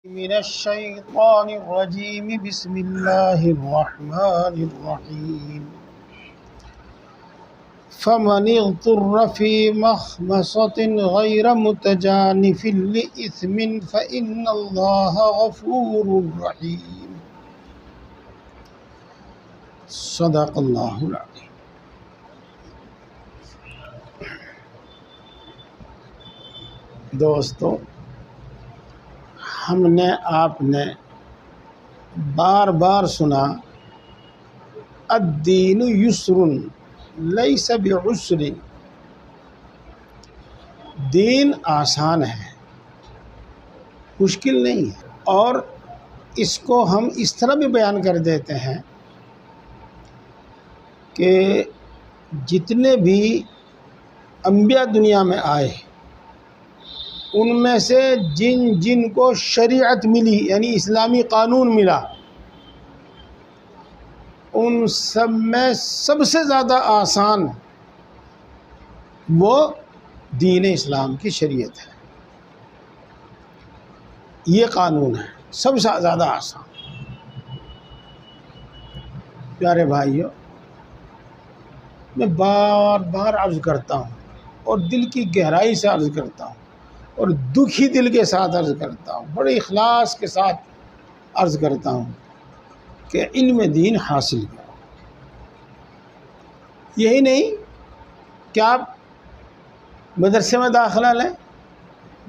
من الشيطان الرجيم بسم الله الرحمن الرحيم فمن اضطر في مخمصة غير متجانف لإثم فإن الله غفور رحيم صدق اللہ العظیم۔ دوستو، ہم نے آپ نے بار بار سنا الدین یسر لیس بعسر، دین آسان ہے، مشکل نہیں ہے۔ اور اس کو ہم اس طرح بھی بیان کر دیتے ہیں کہ جتنے بھی انبیاء دنیا میں آئے ان میں سے جن جن کو شریعت ملی یعنی اسلامی قانون ملا، ان سب میں سب سے زیادہ آسان وہ دین اسلام کی شریعت ہے۔ یہ قانون ہے سب سے زیادہ آسان۔ پیارے بھائیو، میں بار بار عرض کرتا ہوں اور دل کی گہرائی سے عرض کرتا ہوں اور دکھی دل کے ساتھ عرض کرتا ہوں، بڑے اخلاص کے ساتھ عرض کرتا ہوں کہ علم دین حاصل کرو۔ یہی نہیں کہ آپ مدرسے میں داخلہ لیں،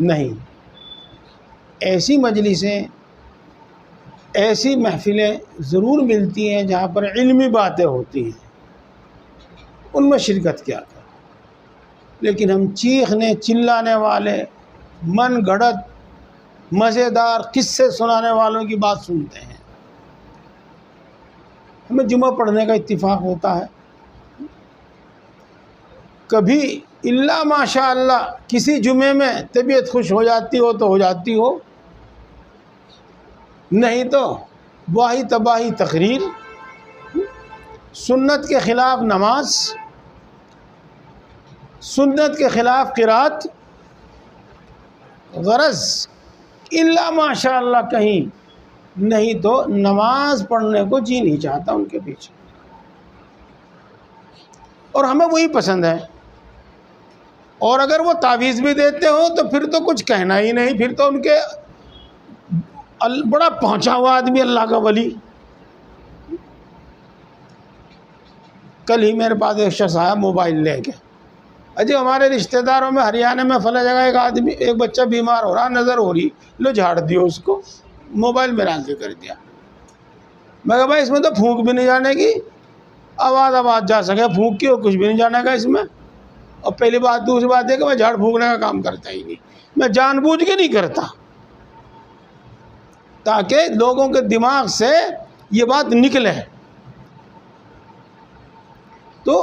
نہیں، ایسی مجلسیں، ایسی محفلیں ضرور ملتی ہیں جہاں پر علمی باتیں ہوتی ہیں، ان میں شرکت کیا کریں۔ لیکن ہم چیخنے چلانے والے، من گھڑت مزیدار قصے سنانے والوں کی بات سنتے ہیں۔ ہمیں جمعہ پڑھنے کا اتفاق ہوتا ہے، کبھی الا ماشاء اللہ کسی جمعے میں طبیعت خوش ہو جاتی ہو تو ہو جاتی ہو، نہیں تو واہی تباہی تقریر، سنت کے خلاف نماز، سنت کے خلاف قرات، غرض الا ماشاء اللہ کہیں نہیں تو نماز پڑھنے کو جی نہیں چاہتا ان کے پیچھے۔ اور ہمیں وہی پسند ہے، اور اگر وہ تعویذ بھی دیتے ہو تو پھر تو کچھ کہنا ہی نہیں، پھر تو ان کے بڑا پہنچا ہوا آدمی، اللہ کا ولی۔ کل ہی میرے پاس ایک شخص آیا موبائل لے کے، اجی ہمارے رشتہ داروں میں ہریانہ میں فلاں جگہ ایک بچہ بیمار ہو رہا، نظر ہو رہی، لو جھاڑ دیو اس کو، موبائل میں ران کے کر دیا۔ میں کہا بھائی اس میں تو پھونک بھی نہیں جانے کی، آواز جا سکے، پھونک کی اور کچھ بھی نہیں جانے کا اس میں۔ اور پہلی بات، دوسری بات ہے کہ میں جھاڑ پھونکنے کا کام کرتا ہی نہیں، میں جان بوجھ کے نہیں کرتا، تاکہ لوگوں کے دماغ سے یہ بات نکلے۔ تو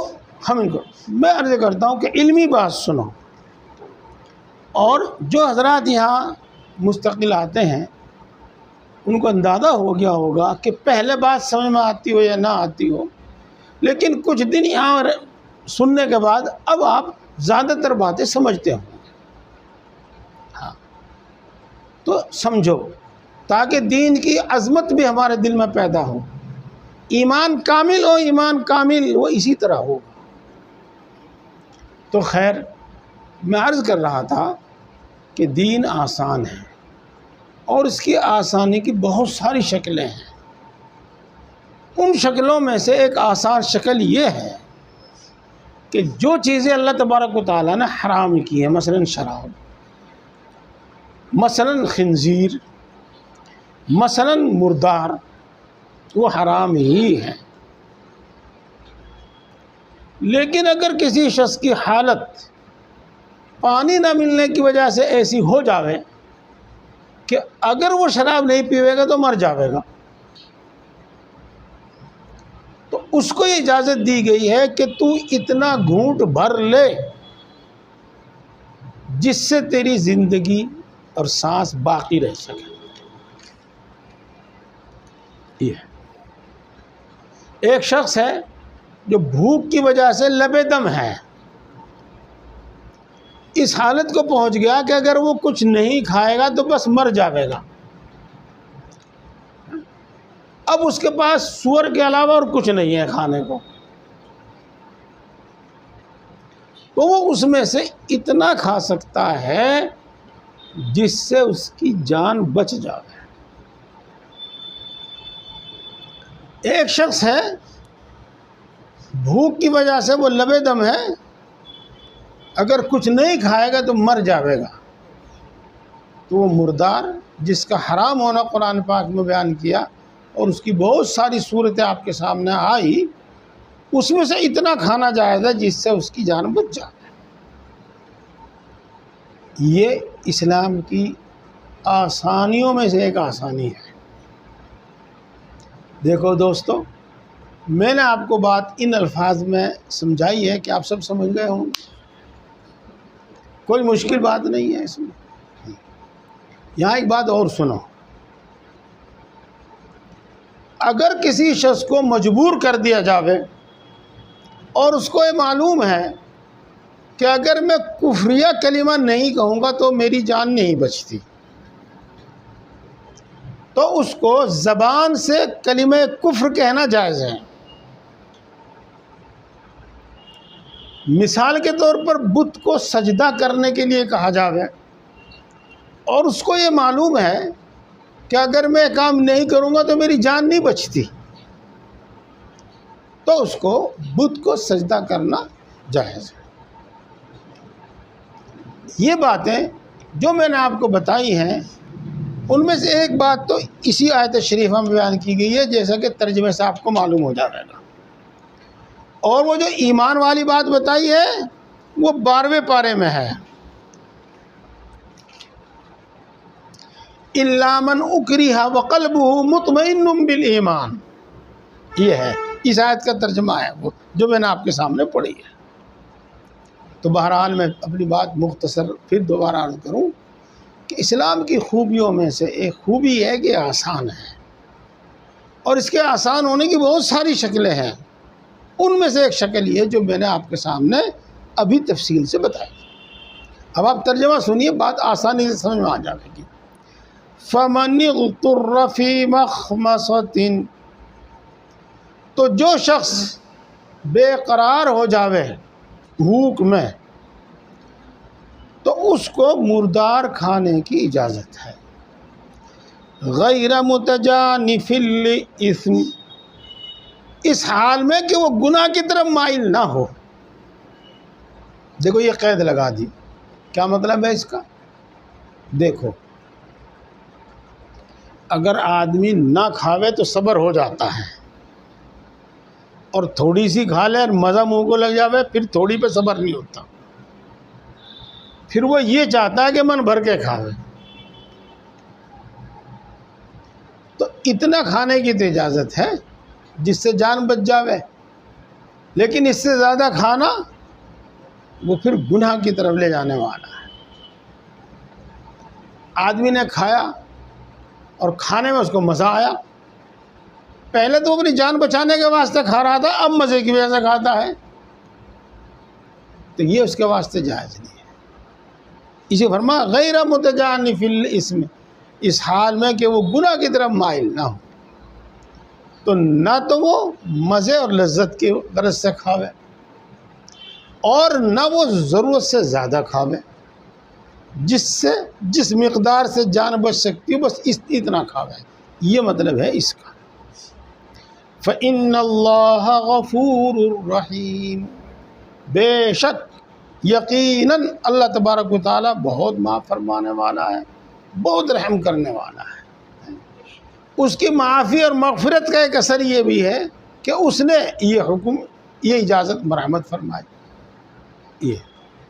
ہم ان کو میں عرض کرتا ہوں کہ علمی بات سنو، اور جو حضرات یہاں مستقل آتے ہیں ان کو اندازہ ہو گیا ہوگا کہ پہلے بات سمجھ میں آتی ہو یا نہ آتی ہو، لیکن کچھ دن یہاں سننے کے بعد اب آپ زیادہ تر باتیں سمجھتے ہوں۔ ہاں، تو سمجھو تاکہ دین کی عظمت بھی ہمارے دل میں پیدا ہو، ایمان کامل ہو، ایمان کامل وہ اسی طرح ہو۔ تو خیر، میں عرض کر رہا تھا کہ دین آسان ہے، اور اس کی آسانی کی بہت ساری شکلیں ہیں۔ ان شکلوں میں سے ایک آسان شکل یہ ہے کہ جو چیزیں اللہ تبارک و تعالیٰ نے حرام کی ہیں، مثلا شراب، مثلا خنزیر، مثلا مردار، وہ حرام ہی ہیں۔ لیکن اگر کسی شخص کی حالت پانی نہ ملنے کی وجہ سے ایسی ہو جاوے کہ اگر وہ شراب نہیں پیوے گا تو مر جاوے گا، تو اس کو یہ اجازت دی گئی ہے کہ تو اتنا گھونٹ بھر لے جس سے تیری زندگی اور سانس باقی رہ سکے۔ یہ ایک شخص ہے جو بھوک کی وجہ سے لبے دم ہے، اس حالت کو پہنچ گیا کہ اگر وہ کچھ نہیں کھائے گا تو بس مر جاوے گا، اب اس کے پاس سور کے علاوہ اور کچھ نہیں ہے کھانے کو، تو وہ اس میں سے اتنا کھا سکتا ہے جس سے اس کی جان بچ جائے۔ ایک شخص ہے بھوک کی وجہ سے وہ لبے دم ہے، اگر کچھ نہیں کھائے گا تو مر جاوے گا، تو وہ مردار جس کا حرام ہونا قرآن پاک میں بیان کیا اور اس کی بہت ساری صورتیں آپ کے سامنے آئی، اس میں سے اتنا کھانا جائز ہے جس سے اس کی جان بچ جائے۔ یہ اسلام کی آسانیوں میں سے ایک آسانی ہے۔ دیکھو دوستو، میں نے آپ کو بات ان الفاظ میں سمجھائی ہے کہ آپ سب سمجھ گئے ہوں، کوئی مشکل بات نہیں ہے اس میں۔ یہاں ایک بات اور سنو، اگر کسی شخص کو مجبور کر دیا جاوے اور اس کو یہ معلوم ہے کہ اگر میں کفریہ کلمہ نہیں کہوں گا تو میری جان نہیں بچتی، تو اس کو زبان سے کلمہ کفر کہنا جائز ہے۔ مثال کے طور پر بت کو سجدہ کرنے کے لیے کہا جاوے اور اس کو یہ معلوم ہے کہ اگر میں کام نہیں کروں گا تو میری جان نہیں بچتی، تو اس کو بت کو سجدہ کرنا جائز ہے۔ یہ باتیں جو میں نے آپ کو بتائی ہیں، ان میں سے ایک بات تو اسی آیت شریفہ میں بیان کی گئی ہے، جیسا کہ ترجمے سے آپ کو معلوم ہو جائے گا، اور وہ جو ایمان والی بات بتائی ہے وہ 12ویں پارے میں ہے، اِلَّا مَنْ أُكْرِهَ وَقَلْبُهُ مُطْمَئِنٌّ بِالْإِيمَانِ، یہ ہے اس آیت کا ترجمہ ہے وہ جو میں نے آپ کے سامنے پڑھی ہے۔ تو بہرحال میں اپنی بات مختصر پھر دوبارہ عرض کروں کہ اسلام کی خوبیوں میں سے ایک خوبی ہے کہ آسان ہے، اور اس کے آسان ہونے کی بہت ساری شکلیں ہیں، ان میں سے ایک شکل یہ جو میں نے آپ کے سامنے ابھی تفصیل سے بتائی۔ اب آپ ترجمہ سنیے، بات آسانی سے سمجھ میں آ جائے گی۔ فَمَنِ اضْطُرَّ فِي مَخْمَصَةٍ، تو جو شخص بے قرار ہو جاوے بھوک میں، تو اس کو مردار کھانے کی اجازت ہے، غیر متجانف للإثم، اس حال میں کہ وہ گناہ کی طرف مائل نہ ہو۔ دیکھو یہ قید لگا دی، کیا مطلب ہے اس کا؟ دیکھو اگر آدمی نہ کھاوے تو صبر ہو جاتا ہے، اور تھوڑی سی کھا لے اور مزہ منہ کو لگ جاوے پھر تھوڑی پہ صبر نہیں ہوتا، پھر وہ یہ چاہتا ہے کہ من بھر کے کھاوے۔ تو اتنا کھانے کی تو اجازت ہے جس سے جان بچ جاوے، لیکن اس سے زیادہ کھانا وہ پھر گناہ کی طرف لے جانے والا ہے۔ آدمی نے کھایا اور کھانے میں اس کو مزہ آیا، پہلے تو اپنی جان بچانے کے واسطے کھا رہا تھا، اب مزے کی وجہ سے کھاتا ہے، تو یہ اس کے واسطے جائز نہیں ہے۔ اسے فرمایا غیر متجانف للإثم، اس حال میں کہ وہ گناہ کی طرف مائل نہ ہو، تو نہ تو وہ مزے اور لذت کی غرض سے کھاوے اور نہ وہ ضرورت سے زیادہ کھاوے، جس مقدار سے جان بچ سکتی ہو بس اتنا کھاوے، یہ مطلب ہے اس کا۔ فَإِنَّ اللَّهَ غَفُورٌ رَحِيمٌ، بے شک یقیناً اللہ تبارک و تعالیٰ بہت معاف فرمانے والا ہے، بہت رحم کرنے والا ہے۔ اس کی معافی اور مغفرت کا ایک اثر یہ بھی ہے کہ اس نے یہ حکم، یہ اجازت مرحمت فرمائی، یہ،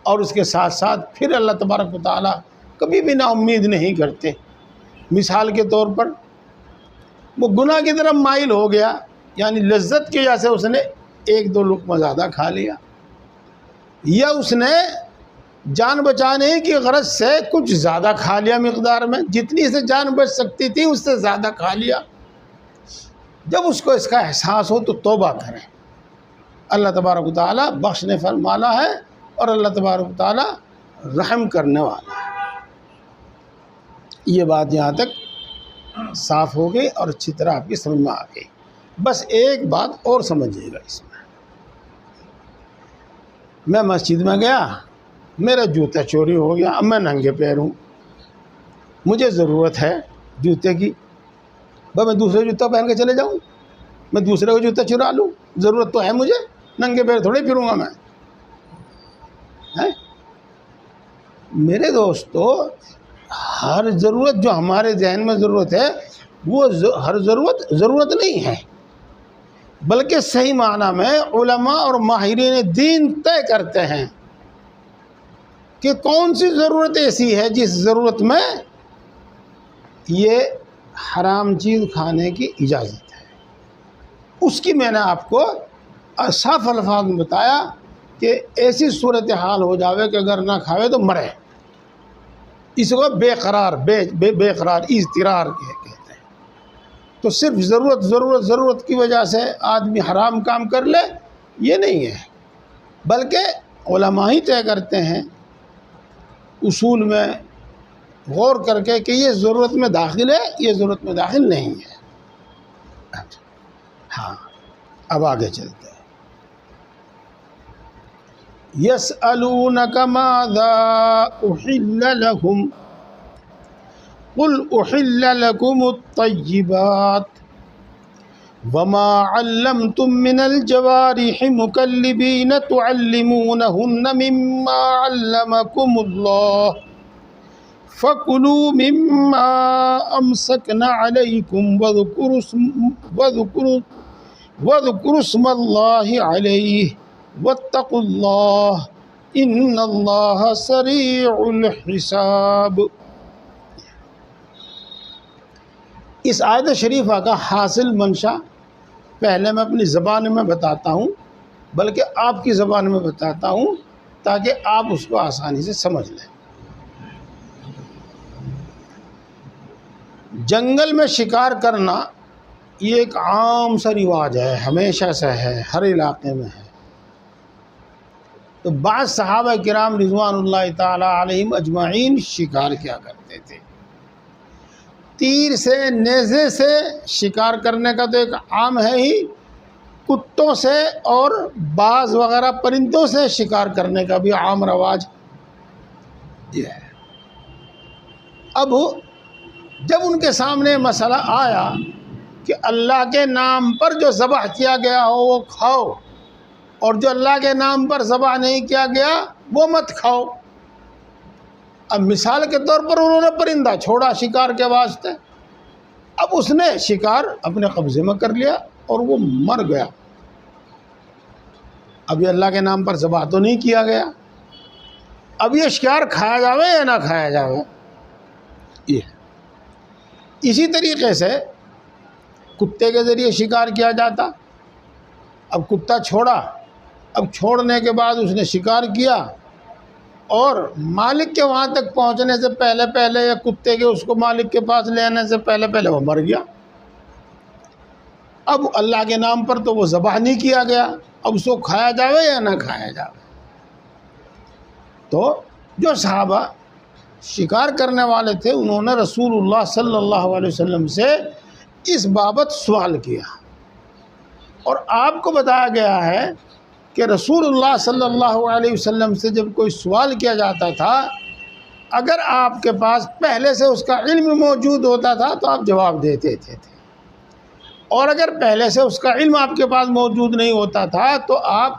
اور اس کے ساتھ ساتھ پھر اللہ تبارک و تعالیٰ کبھی بھی نا امید نہیں کرتے۔ مثال کے طور پر وہ گناہ کی طرف مائل ہو گیا، یعنی لذت کی وجہ سے اس نے ایک دو لقمہ زیادہ کھا لیا، یا اس نے جان بچانے کی غرض سے کچھ زیادہ کھا لیا مقدار میں، جتنی سے جان بچ سکتی تھی اس سے زیادہ کھا لیا۔ جب اس کو اس کا احساس ہو تو توبہ کریں، اللہ تبارک و تعالیٰ بخشنے فرمانا ہے اور اللہ تبارک و تعالیٰ رحم کرنے والا ہے۔ یہ بات یہاں تک صاف ہو گئی اور اچھی طرح آپ کی سمجھ میں آ گئی۔ بس ایک بات اور سمجھیے گا اس میں مسجد میں گیا، میرا جوتا چوری ہو گیا، اب میں ننگے پیر ہوں، مجھے ضرورت ہے جوتے کی، بھائی میں دوسرے جوتا پہن کے چلے جاؤں، میں دوسرے کا جوتا چرا لوں؟ ضرورت تو ہے مجھے، ننگے پیر تھوڑے پھروں گا میں۔ میرے دوستو، ہر ضرورت جو ہمارے ذہن میں ضرورت ہے وہ ہر ضرورت نہیں ہے، بلکہ صحیح معنی میں علماء اور ماہرین دین طے کرتے ہیں کہ کون سی ضرورت ایسی ہے جس ضرورت میں یہ حرام چیز کھانے کی اجازت ہے۔ اس کی میں نے آپ کو صاف الفاظ میں بتایا کہ ایسی صورتحال ہو جاوے کہ اگر نہ کھاوے تو مرے، اس کو بے قرار اضطرار کہتے ہیں۔ تو صرف ضرورت کی وجہ سے آدمی حرام کام کر لے، یہ نہیں ہے، بلکہ علماء ہی طے کرتے ہیں اصول میں غور کر کے کہ یہ ضرورت میں داخل ہے، یہ ضرورت میں داخل نہیں ہے۔ ہاں، اب آگے چلتے ہیں۔ يسألونك ماذا أحل لهم قل أحل لكم الطيبات وما علمتم من الجوارح مكلبين تعلمونهن مما علمكم الله فكلوا مما أمسكن عليكم واذكروا اسم الله عليه واتقوا اللہ ان اللہ سریع الحساب۔ اس آیت شریفہ کا حاصل منشا پہلے میں اپنی زبان میں بتاتا ہوں، بلکہ آپ کی زبان میں بتاتا ہوں تاکہ آپ اس کو آسانی سے سمجھ لیں۔ جنگل میں شکار کرنا یہ ایک عام سا رواج ہے، ہمیشہ سے ہے، ہر علاقے میں ہے۔ تو بعض صحابہ کرام رضوان اللہ تعالی علیہم اجمعین شکار کیا کرتے تھے۔ تیر سے، نیزے سے شکار کرنے کا تو ایک عام ہے ہی، کتوں سے اور باز وغیرہ پرندوں سے شکار کرنے کا بھی عام رواج یہ ہے۔ اب جب ان کے سامنے مسئلہ آیا کہ اللہ کے نام پر جو ذبح کیا گیا ہو وہ کھاؤ، اور جو اللہ کے نام پر ذبح نہیں کیا گیا وہ مت کھاؤ۔ اب مثال کے طور پر انہوں نے پرندہ چھوڑا شکار کے واسطے، اب اس نے شکار اپنے قبضے میں کر لیا اور وہ مر گیا۔ اب یہ اللہ کے نام پر ذبح تو نہیں کیا گیا، اب یہ شکار کھایا جاوے یا نہ کھایا جاوے؟ اسی طریقے سے کتے کے ذریعے شکار کیا جاتا۔ اب کتا چھوڑا، اب چھوڑنے کے بعد اس نے شکار کیا اور مالک کے وہاں تک پہنچنے سے پہلے یا کتے کے اس کو مالک کے پاس لے آنے سے پہلے وہ مر گیا۔ اب اللہ کے نام پر تو وہ ذبح نہیں کیا گیا، اب اس کو کھایا جاوے یا نہ کھایا جاوے؟ تو جو صحابہ شکار کرنے والے تھے انہوں نے رسول اللہ صلی اللہ علیہ وسلم سے اس بابت سوال کیا، اور آپ کو بتایا گیا ہے کہ رسول اللہ صلی اللہ علیہ وسلم سے جب کوئی سوال کیا جاتا تھا، اگر آپ کے پاس پہلے سے اس کا علم موجود ہوتا تھا تو آپ جواب دیتے تھے، اور اگر پہلے سے اس کا علم آپ کے پاس موجود نہیں ہوتا تھا تو آپ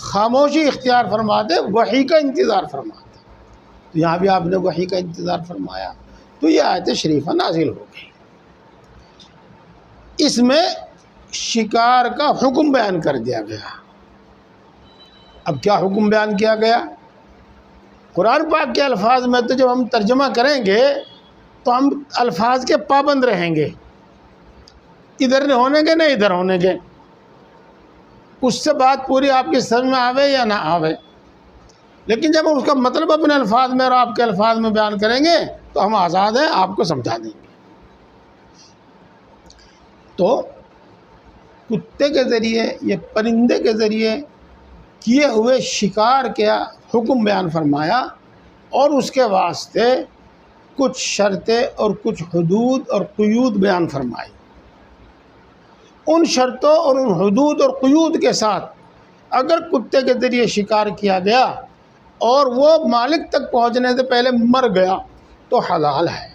خاموشی اختیار فرماتے، وحی کا انتظار فرماتے۔ تو یہاں بھی آپ نے وحی کا انتظار فرمایا تو یہ آیت شریفہ نازل ہو گئی۔ اس میں شکار کا حکم بیان کر دیا گیا۔ اب کیا حکم بیان کیا گیا؟ قرآن پاک کے الفاظ میں تو جب ہم ترجمہ کریں گے تو ہم الفاظ کے پابند رہیں گے، ادھر نہیں ہونے گے نہ ادھر ہونے گے، اس سے بات پوری آپ کی سمجھ میں آوے یا نہ آوے۔ لیکن جب ہم اس کا مطلب اپنے الفاظ میں اور آپ کے الفاظ میں بیان کریں گے تو ہم آزاد ہیں، آپ کو سمجھا دیں گے۔ تو کتے کے ذریعے یا پرندے کے ذریعے کیے ہوئے شکار کا حکم بیان فرمایا، اور اس کے واسطے کچھ شرطیں اور کچھ حدود اور قیود بیان فرمائی۔ ان شرطوں اور ان حدود اور قیود کے ساتھ اگر کتے کے ذریعے شکار کیا گیا اور وہ مالک تک پہنچنے سے پہلے مر گیا تو حلال ہے۔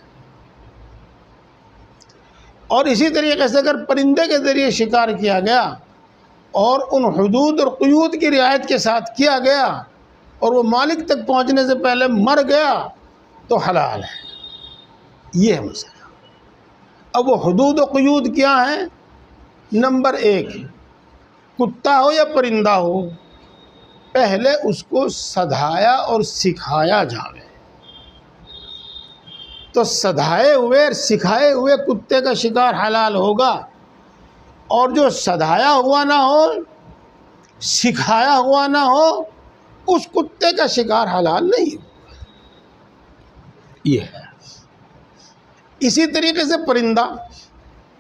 اور اسی طریقے سے اگر پرندے کے ذریعے شکار کیا گیا اور ان حدود اور قیود کی رعایت کے ساتھ کیا گیا اور وہ مالک تک پہنچنے سے پہلے مر گیا تو حلال ہے۔ یہ ہے مسئلہ۔ اب وہ حدود و قیود کیا ہیں؟ نمبر 1، کتا ہو یا پرندہ ہو، پہلے اس کو سدھایا اور سکھایا جاوے۔ تو سدھائے ہوئے اور سکھائے ہوئے کتے کا شکار حلال ہوگا، اور جو سدھایا ہوا نہ ہو، سکھایا ہوا نہ ہو، اس کتے کا شکار حلال نہیں ہوگا۔ یہ ہے۔ اسی طریقے سے پرندہ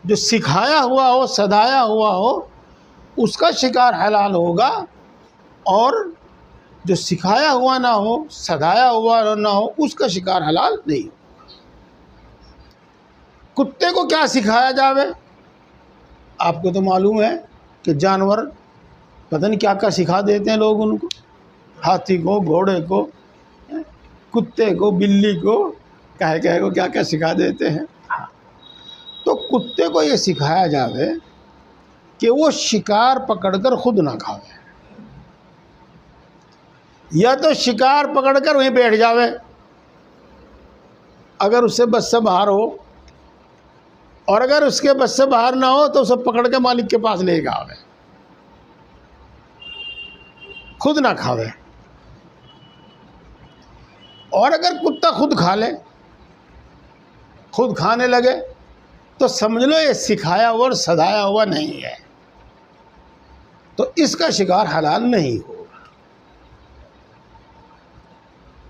جو سکھایا ہوا ہو، سدھایا ہوا ہو، اس کا شکار حلال ہوگا، اور جو سکھایا ہوا نہ ہو، سدھایا ہوا نہ ہو، اس کا شکار حلال نہیں ہوگا۔ کتے کو کیا سکھایا جاوے؟ آپ کو تو معلوم ہے کہ جانور پتہ نہیں کیا کیا سکھا دیتے ہیں لوگ ان کو، ہاتھی کو، گھوڑے کو، کتے کو، بلی کو، کہے کو کیا کیا سکھا دیتے ہیں۔ تو کتے کو یہ سکھایا جاوے کہ وہ شکار پکڑ کر خود نہ کھاوے، یا تو شکار پکڑ کر وہیں بیٹھ جاوے، اگر اس سے بس سے باہر ہو، اور اگر اس کے بس سے باہر نہ ہو تو اسے پکڑ کے مالک کے پاس لے گا، خود نہ کھاوے۔ اور اگر کتا خود کھا لے، خود کھانے لگے، تو سمجھ لو یہ سکھایا ہوا اور سدھایا ہوا نہیں ہے، تو اس کا شکار حلال نہیں ہوگا۔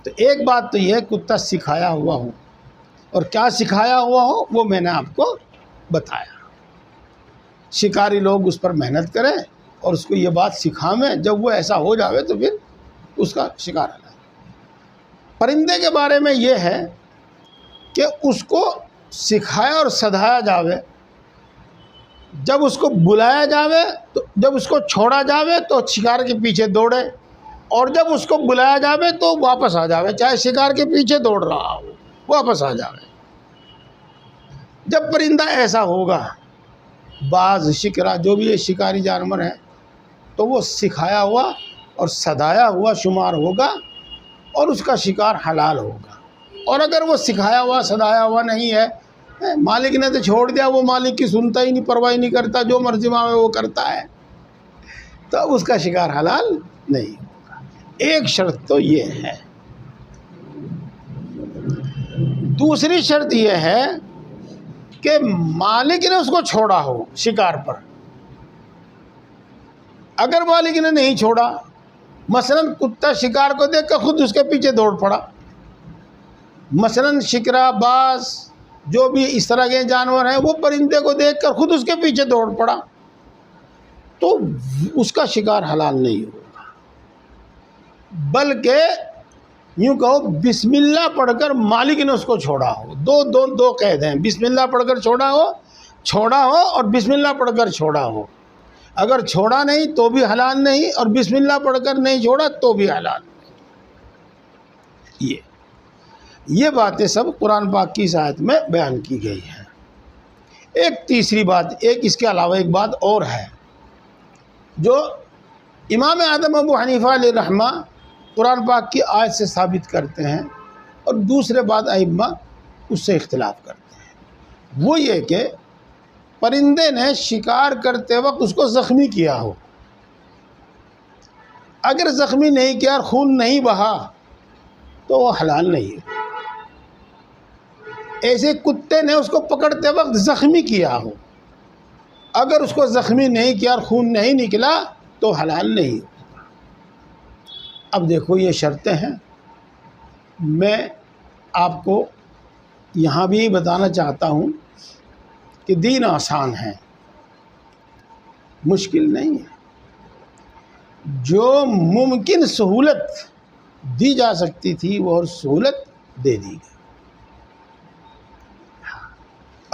تو ایک بات تو یہ ہے کتا سکھایا ہوا ہو، اور کیا سکھایا ہوا ہو وہ میں نے آپ کو بتایا۔ شکاری لوگ اس پر محنت کریں اور اس کو یہ بات سکھائیں، جب وہ ایسا ہو جاوے تو پھر اس کا شکار حلال۔ پرندے کے بارے میں یہ ہے کہ اس کو سکھایا اور سدھایا جاوے، جب اس کو بلایا جاوے، تو جب اس کو چھوڑا جاوے تو شکار کے پیچھے دوڑے، اور جب اس کو بلایا جاوے تو واپس آ جاوے، چاہے شکار کے پیچھے دوڑ رہا ہو واپس آ جاوے۔ جب پرندہ ایسا ہوگا، باز، شکرا، جو بھی یہ شکاری جانور ہیں، تو وہ سکھایا ہوا اور سدھایا ہوا شمار ہوگا اور اس کا شکار حلال ہوگا۔ اور اگر وہ سکھایا ہوا سدھایا ہوا نہیں ہے، مالک نے تو چھوڑ دیا، وہ مالک کی سنتا ہی نہیں، پرواہ نہیں کرتا، جو مرضی ماں وہ کرتا ہے، تو اس کا شکار حلال نہیں ہوگا۔ ایک شرط تو یہ ہے۔ دوسری شرط یہ ہے کہ مالک نے اس کو چھوڑا ہو شکار پر۔ اگر مالک نے نہیں چھوڑا، مثلا کتا شکار کو دیکھ کر خود اس کے پیچھے دوڑ پڑا، مثلا شکرا، باز، جو بھی اس طرح کے جانور ہیں، وہ پرندے کو دیکھ کر خود اس کے پیچھے دوڑ پڑا، تو اس کا شکار حلال نہیں ہوگا، بلکہ یوں کہو بسم اللہ پڑھ کر مالک نے اس کو چھوڑا ہو۔ دو قید ہیں، بسم اللہ پڑھ کر چھوڑا ہو اور بسم اللہ پڑھ کر چھوڑا ہو۔ اگر چھوڑا نہیں تو بھی حلال نہیں، اور بسم اللہ پڑھ کر نہیں چھوڑا تو بھی حلال نہیں۔ یہ باتیں سب قرآن پاک کی اس آیت میں بیان کی گئی ہیں۔ ایک تیسری بات، اس کے علاوہ ایک بات اور ہے جو امام اعظم ابو حنیفہ علیہ رحمہ قرآن پاک کی آیت سے ثابت کرتے ہیں، اور دوسرے بعد ائمہ اس سے اختلاف کرتے ہیں۔ وہ یہ کہ پرندے نے شکار کرتے وقت اس کو زخمی کیا ہو، اگر زخمی نہیں کیا اور خون نہیں بہا تو وہ حلال نہیں ہے۔ ایسے کتے نے اس کو پکڑتے وقت زخمی کیا ہو، اگر اس کو زخمی نہیں کیا اور خون نہیں نکلا تو حلال نہیں ہوگا۔ اب دیکھو یہ شرطیں ہیں، میں آپ کو یہاں بھی بتانا چاہتا ہوں کہ دین آسان ہے، مشکل نہیں ہے۔ جو ممکن سہولت دی جا سکتی تھی وہ اور سہولت دے دی گئی۔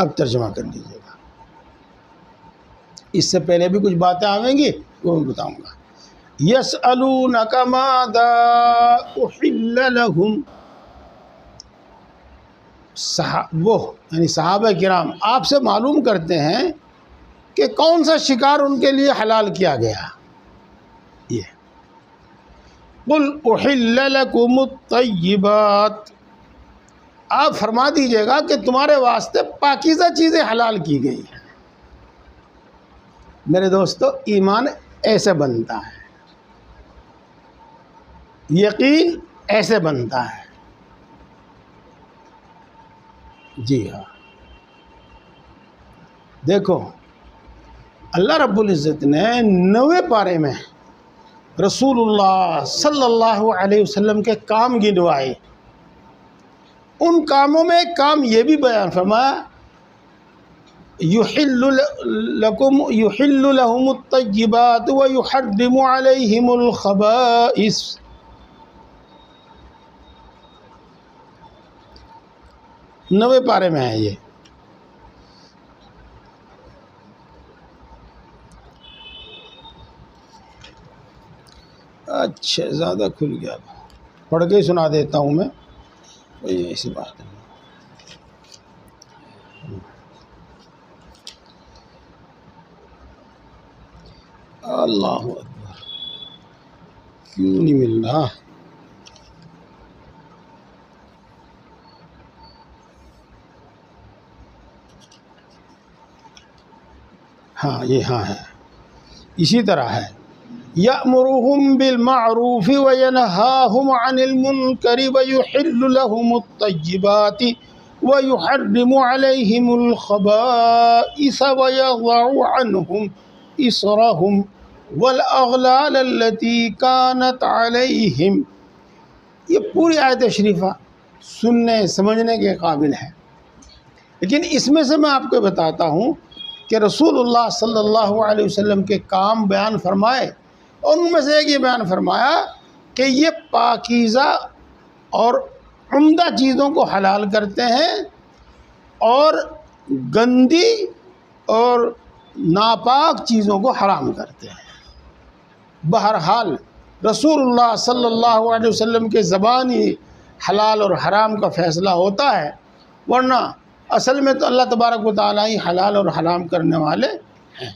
اب ترجمہ کر لیجیے گا، اس سے پہلے بھی کچھ باتیں آئیں گی وہ میں بتاؤں گا۔ یسألونک ماذا احل لہم، وہ یعنی صحابہ کرام آپ سے معلوم کرتے ہیں کہ کون سا شکار ان کے لیے حلال کیا گیا۔ یہ قل احل لکم الطیبات، آپ فرما دیجئے گا کہ تمہارے واسطے پاکیزہ چیزیں حلال کی گئی ہیں۔ میرے دوستو، ایمان ایسے بنتا ہے، یقین ایسے بنتا ہے۔ جی ہاں، دیکھو اللہ رب العزت نے 9ویں پارے میں رسول اللہ صلی اللہ علیہ وسلم کے کام گنوائے۔ ان کاموں میں ایک کام یہ بھی بیان فرمایا، یحل لہم الطیبات ویحرم علیہم الخبائث۔ نوے پارے میں ہے یہ۔ اچھا زیادہ کھل گیا، پڑھ کے ہی سنا دیتا ہوں میں، ایسی بات ہے۔ اللہ اکبر، کیوں نہیں مل رہا؟ ہاں یہ ہاں ہے، اسی طرح ہے، یأمرهم بالمعروف وینہاہم عن المنکر ویحل لہم الطیبات ویحرم علیہم الخبائث ویضع عنہم اصرہم والاغلال التي كانت علیہم۔ یہ پوری آیت شریفہ سننے سمجھنے کے قابل ہے، لیکن اس میں سے میں آپ کو بتاتا ہوں کہ رسول اللہ صلی اللہ علیہ وسلم کے کام بیان فرمائے، اور ان میں سے ایک یہ بیان فرمایا کہ یہ پاکیزہ اور عمدہ چیزوں کو حلال کرتے ہیں اور گندی اور ناپاک چیزوں کو حرام کرتے ہیں۔ بہرحال رسول اللہ صلی اللہ علیہ وسلم کے زبانی حلال اور حرام کا فیصلہ ہوتا ہے، ورنہ اصل میں تو اللہ تبارک و تعالیٰ ہی حلال اور حرام کرنے والے ہیں۔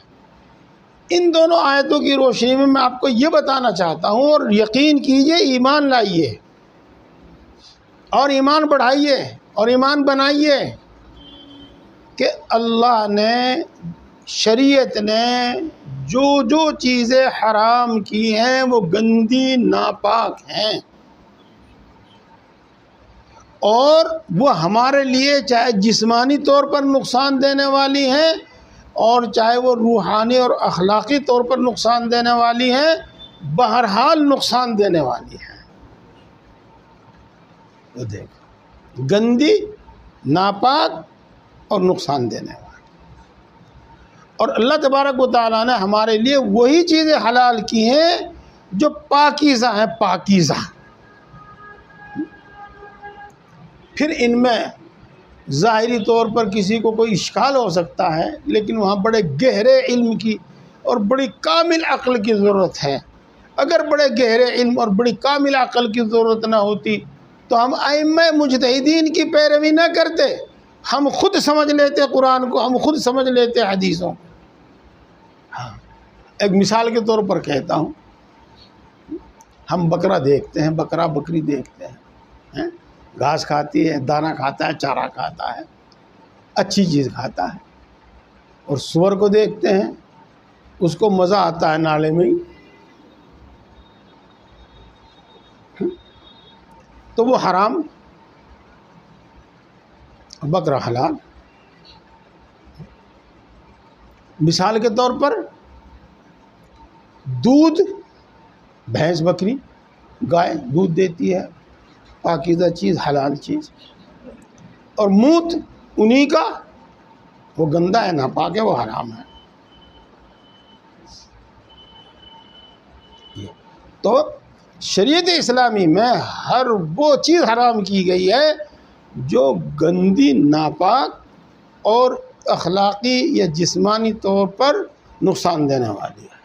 ان دونوں آیتوں کی روشنی میں آپ کو یہ بتانا چاہتا ہوں، اور یقین کیجئے، ایمان لائیے اور ایمان بڑھائیے اور ایمان بنائیے کہ اللہ نے، شریعت نے جو چیزیں حرام کی ہیں وہ گندی ناپاک ہیں، اور وہ ہمارے لیے چاہے جسمانی طور پر نقصان دینے والی ہیں اور چاہے وہ روحانی اور اخلاقی طور پر نقصان دینے والی ہیں، بہرحال نقصان دینے والی ہیں۔ وہ دیکھ، گندی، ناپاک اور نقصان دینے والی، اور اللہ تبارک و تعالیٰ نے ہمارے لیے وہی چیزیں حلال کی ہیں جو پاکیزہ ہیں، پاکیزہ۔ پھر ان میں ظاہری طور پر کسی کو کوئی اشکال ہو سکتا ہے، لیکن وہاں بڑے گہرے علم کی اور بڑی کامل عقل کی ضرورت ہے۔ اگر بڑے گہرے علم اور بڑی کامل عقل کی ضرورت نہ ہوتی تو ہم ائمہ مجتہدین کی پیروی نہ کرتے، ہم خود سمجھ لیتے قرآن کو، ہم خود سمجھ لیتے حدیثوں کو۔ ہاں، ایک مثال کے طور پر کہتا ہوں، ہم بکرا دیکھتے ہیں، بکرا بکری دیکھتے ہیں، گھاس کھاتی ہے، دانہ کھاتا ہے، چارہ کھاتا ہے، اچھی چیز کھاتا ہے، اور سور کو دیکھتے ہیں، اس کو مزہ آتا ہے نالے میں ہی، تو وہ حرام، بکرا حلال۔ مثال کے طور پر دودھ، بھینس، بکری، گائے دودھ دیتی ہے، پاکیزہ چیز، حلال چیز، اور موت انہی کا، وہ گندا ہے، ناپاک ہے، وہ حرام ہے۔ تو شریعت اسلامی میں ہر وہ چیز حرام کی گئی ہے جو گندی، ناپاک اور اخلاقی یا جسمانی طور پر نقصان دینے والی ہے،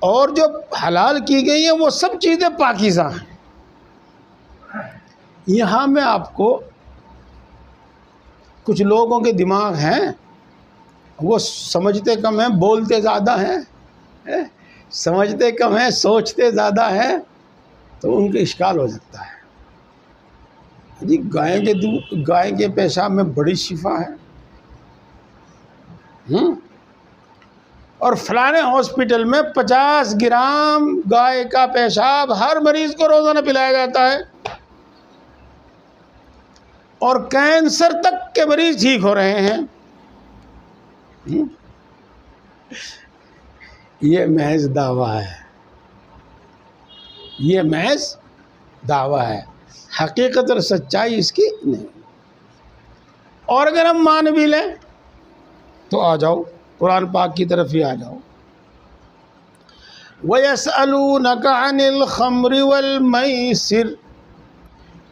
اور جو حلال کی گئی ہیں وہ سب چیزیں پاکیزہ ہیں۔ یہاں میں آپ کو کچھ لوگوں کے دماغ ہیں وہ سمجھتے کم ہیں بولتے زیادہ ہیں، سمجھتے کم ہیں سوچتے زیادہ ہیں، تو ان کا اشکال ہو سکتا ہے جی گائے کے پیشاب میں بڑی شفا ہے، اور فلانے ہاسپٹل میں 50 گرام گائے کا پیشاب ہر مریض کو روزانہ پلایا جاتا ہے، اور کینسر تک کے مریض ٹھیک ہو رہے ہیں۔ یہ محض دعویٰ ہے، یہ محض دعویٰ ہے، حقیقت اور سچائی اس کی نہیں۔ اور اگر ہم مان بھی لیں تو آ جاؤ قرآن پاک کی طرف ہی آ جاؤ۔ وَيَسْأَلُونَكَ عَنِ الْخَمْرِ وَالْمَيْسِرِ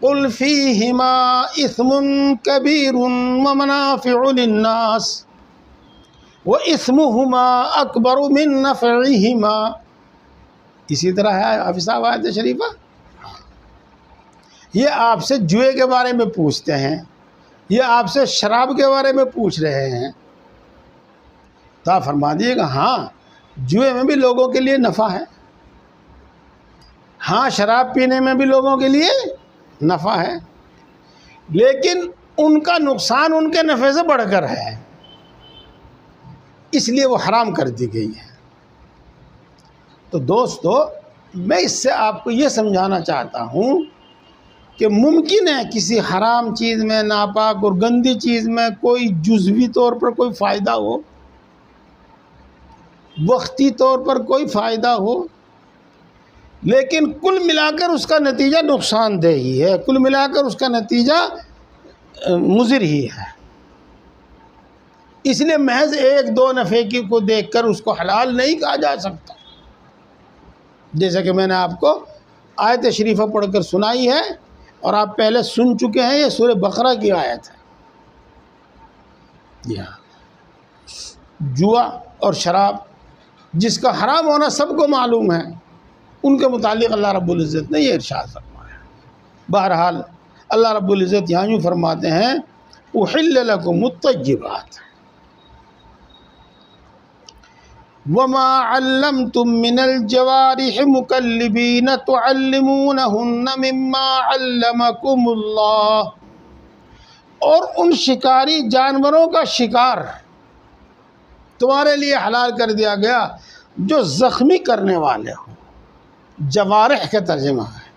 قُلْ فِيهِمَا إِثْمٌ كَبِيرٌ وَمَنَافِعُ لِلنَّاسِ وَإِثْمُهُمَا أَكْبَرُ مِن نَّفْعِهِمَا۔ اسی طرح ہے حافظ صاحب آیت شریفہ، یہ آپ سے جوئے کے بارے میں پوچھتے ہیں، یہ آپ سے شراب کے بارے میں پوچھ رہے ہیں، تو آپ فرما دیجیے گا ہاں جوئے میں بھی لوگوں کے لیے نفع ہے، ہاں شراب پینے میں بھی لوگوں کے لیے نفع ہے، لیکن ان کا نقصان ان کے نفع سے بڑھ کر ہے، اس لیے وہ حرام کر دی گئی ہے۔ تو دوستو میں اس سے آپ کو یہ سمجھانا چاہتا ہوں کہ ممکن ہے کسی حرام چیز میں، ناپاک اور گندی چیز میں کوئی جزوی طور پر کوئی فائدہ ہو، وقتی طور پر کوئی فائدہ ہو، لیکن کل ملا کر اس کا نتیجہ نقصان دہ ہی ہے، کل ملا کر اس کا نتیجہ مضر ہی ہے۔ اس لیے محض ایک دو نفع کی کو دیکھ کر اس کو حلال نہیں کہا جا سکتا، جیسا کہ میں نے آپ کو آیت شریفہ پڑھ کر سنائی ہے، اور آپ پہلے سن چکے ہیں، یہ سورہ بقرہ کی آیت ہے۔ جی ہاں، جوا اور شراب جس کا حرام ہونا سب کو معلوم ہے، ان کے متعلق اللہ رب العزت نے یہ ارشاد فرمایا۔ بہرحال اللہ رب العزت یہاں یوں فرماتے ہیں احل لکم الطیبات وما علمتم من الجوارح مکلبین تعلمونہن مما علمکم اللہ، اور ان شکاری جانوروں کا شکار تمہارے لیے حلال کر دیا گیا جو زخمی کرنے والے ہوں، جوارح کا ترجمہ ہے،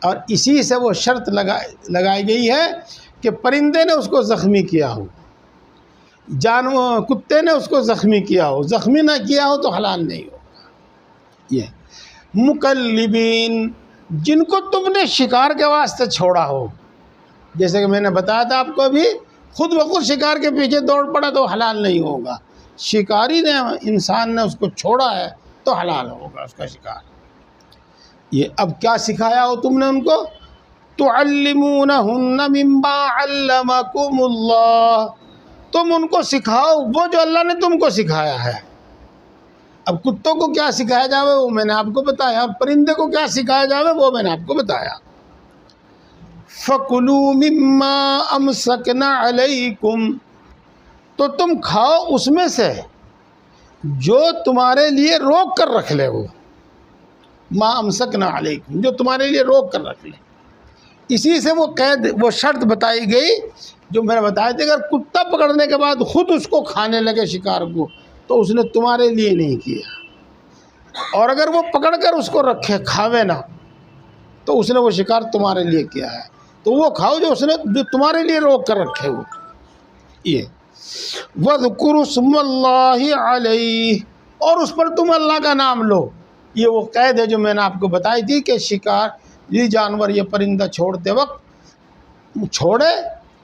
اور اسی سے وہ شرط لگائی گئی ہے کہ پرندے نے اس کو زخمی کیا ہو، کتے نے اس کو زخمی کیا ہو، زخمی نہ کیا ہو تو حلال نہیں ہوگا۔ یہ مکلبین، جن کو تم نے شکار کے واسطے چھوڑا ہو، جیسے کہ میں نے بتایا تھا آپ کو ابھی، خود بخود شکار کے پیچھے دوڑ پڑا تو حلال نہیں ہوگا، شکاری نے انسان نے اس کو چھوڑا ہے تو حلال ہوگا اس کا شکار۔ یہ اب کیا سکھایا ہو تم نے ان کو، تعلمونہن مما علمکم اللہ، تم ان کو سکھاؤ وہ جو اللہ نے تم کو سکھایا ہے۔ اب کتوں کو کیا سکھایا جاوے وہ میں نے آپ کو بتایا، پرندے کو کیا سکھایا جاوے وہ میں نے آپ کو بتایا۔ فَكُلُوا مِمَّا أَمْسَكْنَا عَلَيْكُمْ، تو تم کھاؤ اس میں سے جو تمہارے لیے روک کر رکھ لے، وہ ما امسکنا علیکم، جو تمہارے لیے روک کر رکھ لے۔ اسی سے وہ قید، وہ شرط بتائی گئی جو میں نے بتایا تھا، اگر کتا پکڑنے کے بعد خود اس کو کھانے لگے شکار کو تو اس نے تمہارے لیے نہیں کیا، اور اگر وہ پکڑ کر اس کو رکھے کھاوے نہ تو اس نے وہ شکار تمہارے لیے کیا ہے، تو وہ کھاؤ جو اس نے جو تمہارے لیے روک کر رکھے وہ۔ یہ وَاذْكُرُوا اسْمَ اللَّهِ عَلَيْهِ، اور اس پر تم اللہ کا نام لو۔ یہ وہ قید ہے جو میں نے آپ کو بتائی تھی کہ شکار یہ جانور یہ پرندہ چھوڑتے وقت چھوڑے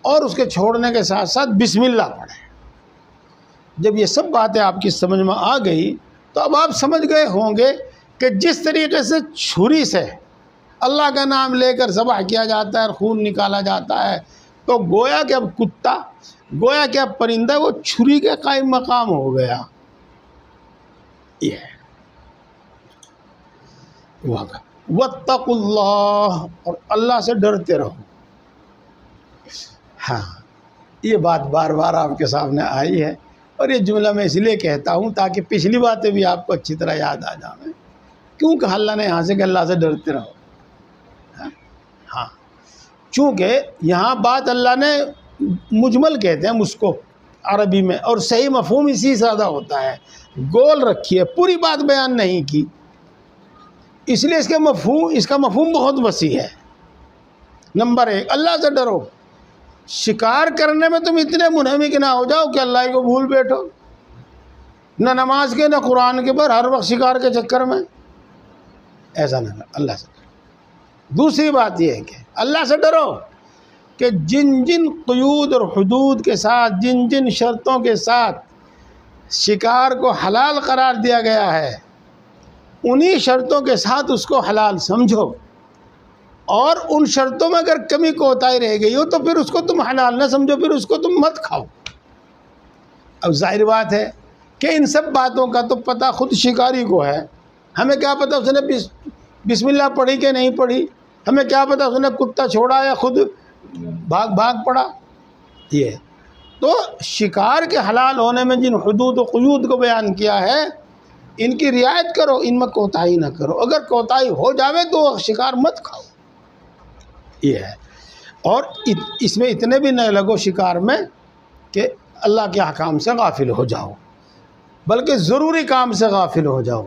اور اس کے چھوڑنے کے ساتھ ساتھ بسم اللہ پڑھے۔ جب یہ سب باتیں آپ کی سمجھ میں آ گئی تو اب آپ سمجھ گئے ہوں گے کہ جس طریقے سے چھری سے اللہ کا نام لے کر ذبح کیا جاتا ہے اور خون نکالا جاتا ہے، تو گویا کہ اب کتا گویا کہ اب پرندہ وہ چھری کے قائم مقام ہو گیا. یہ ہے وَاتَّقُوا اللَّهَ، اور اللہ سے ڈرتے رہو. ہاں یہ بات بار بار آپ کے سامنے آئی ہے، اور یہ جملہ میں اس لیے کہتا ہوں تاکہ پچھلی باتیں بھی آپ کو اچھی طرح یاد آ جائیں. کیوں کہا اللہ نے یہاں سے کہ اللہ سے ڈرتے رہو؟ ہاں چونکہ یہاں بات اللہ نے مجمل کہتے ہیں اس کو عربی میں، اور صحیح مفہوم اسی سے زیادہ ہوتا ہے. گول رکھی ہے، پوری بات بیان نہیں کی، اس لیے اس کا مفہوم بہت وسیع ہے. نمبر 1 اللہ سے ڈرو. شکار کرنے میں تم اتنے منہمک نہ ہو جاؤ کہ اللہ کو بھول بیٹھو، نہ نماز کے نہ قرآن کے، پر ہر وقت شکار کے چکر میں. ایسا نہ کرو، اللہ سے ڈرو. دوسری بات یہ ہے کہ اللہ سے ڈرو کہ جن جن قیود اور حدود کے ساتھ، جن جن شرطوں کے ساتھ شکار کو حلال قرار دیا گیا ہے، انہی شرطوں کے ساتھ اس کو حلال سمجھو، اور ان شرطوں میں اگر کمی کوتاہی رہ گئی ہو تو پھر اس کو تم حلال نہ سمجھو، پھر اس کو تم مت کھاؤ. اب ظاہر بات ہے کہ ان سب باتوں کا تو پتہ خود شکاری کو ہے. ہمیں کیا پتہ اس نے بسم اللہ پڑھی کہ نہیں پڑھی، ہمیں کیا پتہ اس نے کتا چھوڑا یا خود بھاگ پڑا. یہ تو شکار کے حلال ہونے میں جن حدود و قیود کو بیان کیا ہے، ان کی رعایت کرو، ان میں کوتاہی نہ کرو. اگر کوتاہی ہو جاوے تو شکار مت کھاؤ. یہ ہے. اور اس میں اتنے بھی نہ لگو شکار میں کہ اللہ کے احکام سے غافل ہو جاؤ، بلکہ ضروری کام سے غافل ہو جاؤ.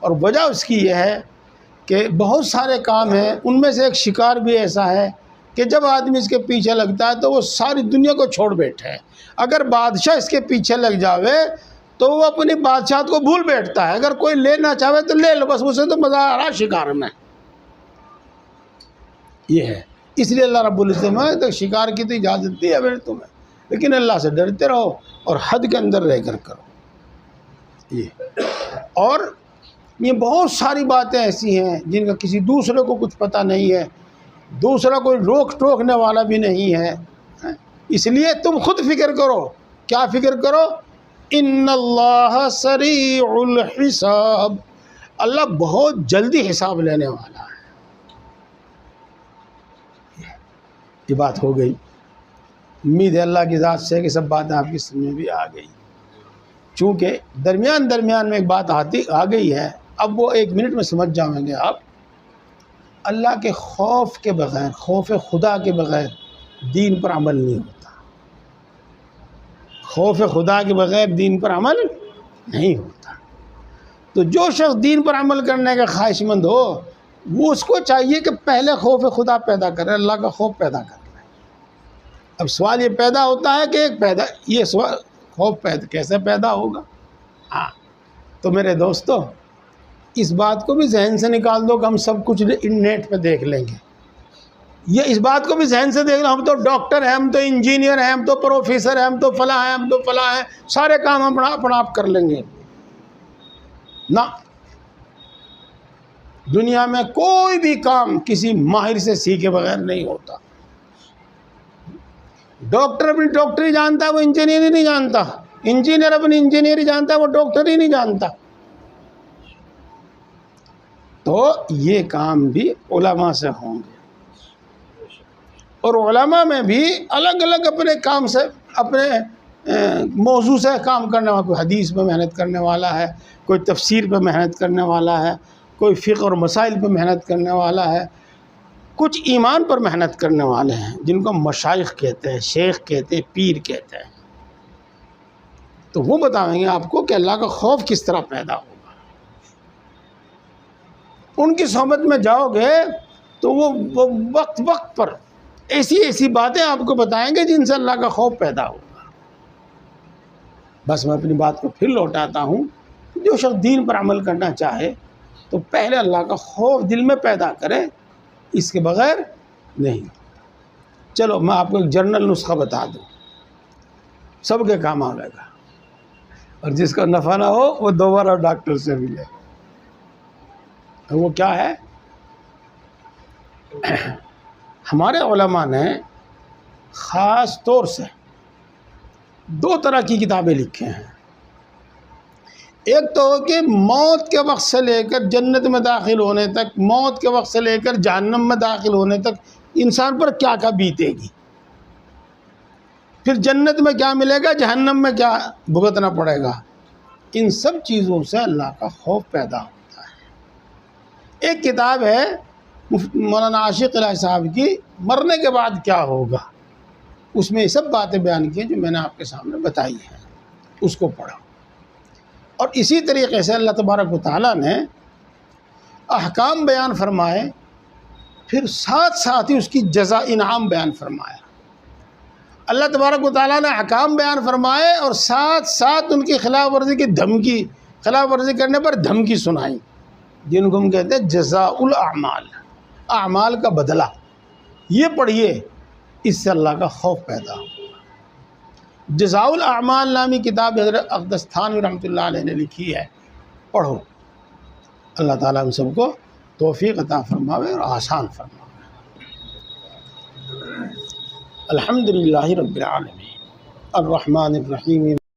اور وجہ اس کی یہ ہے کہ بہت سارے کام ہیں، ان میں سے ایک شکار بھی ایسا ہے کہ جب آدمی اس کے پیچھے لگتا ہے تو وہ ساری دنیا کو چھوڑ بیٹھے ہے. اگر بادشاہ اس کے پیچھے لگ جاوے تو وہ اپنی بادشاہت کو بھول بیٹھتا ہے. اگر کوئی لینا چاہے تو لے لو، بس اسے تو مزہ آ رہا شکار میں. یہ ہے. اس لیے اللہ رب العزت نے تو شکار کی تو اجازت دی ہے پھر تمہیں، لیکن اللہ سے ڈرتے رہو اور حد کے اندر رہ کر کرو. یہ اور یہ بہت ساری باتیں ایسی ہیں جن کا کسی دوسرے کو کچھ پتہ نہیں ہے، دوسرا کوئی روک ٹوکنے والا بھی نہیں ہے. اس لیے تم خود فکر کرو. کیا فکر کرو؟ ان اللہ سریع الحساب، اللہ بہت جلدی حساب لینے والا ہے. یہ بات ہو گئی. امید ہے اللہ کی ذات سے کہ سب باتیں آپ کی سمجھ میں بھی آ گئی. چونکہ درمیان میں ایک بات آ گئی ہے، اب وہ 1 منٹ میں سمجھ جائیں گے آپ. اللہ کے خوف کے بغیر، خوف خدا کے بغیر دین پر عمل نہیں ہوتا. خوف خدا کے بغیر دین پر عمل نہیں ہوتا. تو جو شخص دین پر عمل کرنے کا خواہش مند ہو، وہ اس کو چاہیے کہ پہلے خوف خدا پیدا کرے، اللہ کا خوف پیدا کرے. اب سوال یہ پیدا ہوتا ہے کہ یہ سوال خوف کیسے پیدا ہوگا؟ ہاں تو میرے دوستو، اس بات کو بھی ذہن سے نکال دو کہ ہم سب کچھ نیٹ پہ دیکھ لیں گے. یہ اس بات کو بھی ذہن سے دیکھ لو، ہم تو ڈاکٹر ہیں، ہم تو انجینئر ہیں، ہم تو پروفیسر ہیں، ہم تو فلاں ہیں، ہم تو فلاں ہیں، سارے کام ہم اپنا آپ کر لیں گے. نہ، دنیا میں کوئی بھی کام کسی ماہر سے سیکھے بغیر نہیں ہوتا. ڈاکٹر اپنی ڈاکٹری جانتا ہے، وہ انجینئر ہی نہیں جانتا. انجینئر اپنی انجینئر جانتا ہے، وہ ڈاکٹر ہی نہیں جانتا. تو یہ کام بھی علماء سے ہوں گے، اور علماء میں بھی الگ الگ اپنے کام سے، اپنے موضوع سے کام کرنے والا. کوئی حدیث پہ محنت کرنے والا ہے، کوئی تفسیر پہ محنت کرنے والا ہے، کوئی فقہ اور مسائل پہ محنت کرنے والا ہے، کچھ ایمان پر محنت کرنے والے ہیں جن کو مشائخ کہتے ہیں، شیخ کہتے ہیں، پیر کہتے ہیں. تو وہ بتائیں گے آپ کو کہ اللہ کا خوف کس طرح پیدا ہوگا. ان کی صحبت میں جاؤ گے تو وہ وقت پر ایسی باتیں آپ کو بتائیں گے جن سے اللہ کا خوف پیدا ہوگا. بس میں اپنی بات کو پھر لوٹاتا ہوں، جو شخص دین پر عمل کرنا چاہے تو پہلے اللہ کا خوف دل میں پیدا کرے، اس کے بغیر نہیں. چلو میں آپ کو ایک جنرل نسخہ بتا دوں، سب کے کام آئے گا، اور جس کا نفع نہ ہو وہ دوبارہ ڈاکٹر سے ملے. وہ کیا ہے؟ ہمارے علماء نے خاص طور سے دو طرح کی کتابیں لکھے ہیں. ایک تو کہ موت کے وقت سے لے کر جنت میں داخل ہونے تک، موت کے وقت سے لے کر جہنم میں داخل ہونے تک انسان پر کیا کیا بیتے گی، پھر جنت میں کیا ملے گا، جہنم میں کیا بھگتنا پڑے گا. ان سب چیزوں سے اللہ کا خوف پیدا ہوتا ہے. ایک کتاب ہے مولانا عاشق الہی صاحب کی، مرنے کے بعد کیا ہوگا، اس میں یہ سب باتیں بیان کی جو میں نے آپ کے سامنے بتائی ہیں، اس کو پڑھا. اور اسی طریقے سے اللہ تبارک و تعالیٰ نے احکام بیان فرمائے، پھر ساتھ ساتھ ہی اس کی جزا انعام بیان فرمایا. اللہ تبارک و تعالیٰ نے احکام بیان فرمائے اور ساتھ ساتھ ان کی خلاف ورزی کی دھمکی، خلاف ورزی کرنے پر دھمکی سنائی، جن کو ہم کہتے ہیں جزاء الاعمال، اعمال کا بدلہ. یہ پڑھیے، اس سے اللہ کا خوف پیدا ہو. جزاء الاعمال نامی کتاب حضرت اقدس تھانوی رحمۃ اللہ علیہ نے لکھی ہے، پڑھو. اللہ تعالیٰ ہم سب کو توفیق عطا فرماوے اور آسان فرماوے. الحمدللہ رب العالمین الرحمن الرحیم